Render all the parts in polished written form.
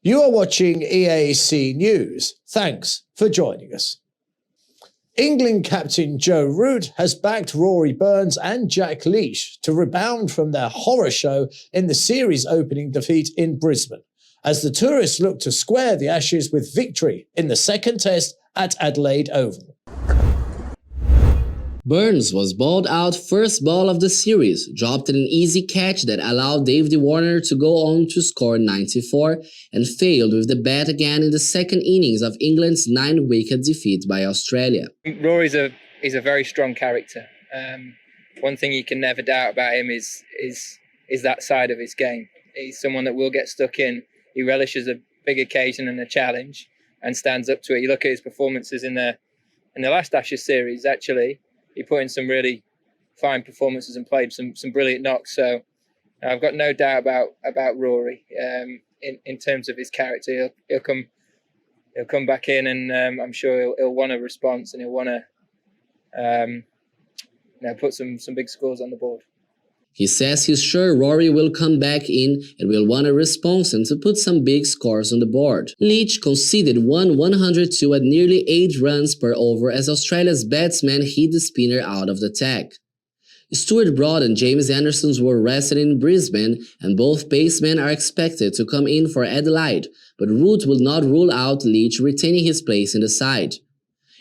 You are watching EAC News. Thanks for joining us. England captain Joe Root has backed Rory Burns and Jack Leach to rebound from their horror show in the series opening defeat in Brisbane, as the tourists look to square the Ashes with victory in the second test at Adelaide Oval. Burns was bowled out first ball of the series, dropped an easy catch that allowed David Warner to go on to score 94, and failed with the bat again in the second innings of England's 9-wicket defeat by Australia. Rory's a very strong character. One thing you can never doubt about him is that side of his game. He's someone that will get stuck in. He relishes a big occasion and a challenge and stands up to it. You look at his performances in the last Ashes series, actually. He put in some really fine performances and played some brilliant knocks. So I've got no doubt about Rory in terms of his character. He'll come back in, and I'm sure he'll want a response, and he'll want to put some big scores on the board. He says he's sure Rory will come back in and will want a response and to put some big scores on the board. Leach conceded 102 at nearly 8 runs per over as Australia's batsman hit the spinner out of the tag. Stuart Broad and James Anderson were rested in Brisbane, and both pacemen are expected to come in for Adelaide, but Root will not rule out Leach retaining his place in the side.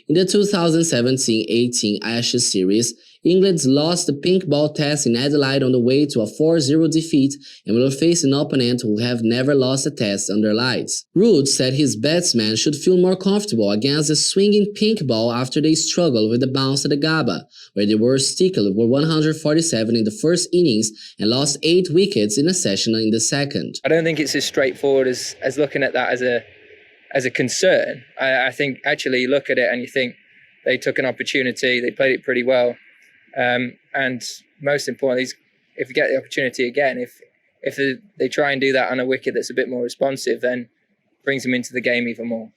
In the 2017-18 Ashes series, England lost the pink ball test in Adelaide on the way to a 4-0 defeat and will face an opponent who have never lost a test under lights. Root said his batsmen should feel more comfortable against the swinging pink ball after they struggled with the bounce at the Gabba, where they were stickled with 147 in the first innings and lost 8 wickets in a session in the second. I don't think it's as straightforward as looking at that as a concern. I think actually you look at it and you think they took an opportunity, they played it pretty well. And most importantly, if you get the opportunity again, if they try and do that on a wicket that's a bit more responsive, then brings them into the game even more.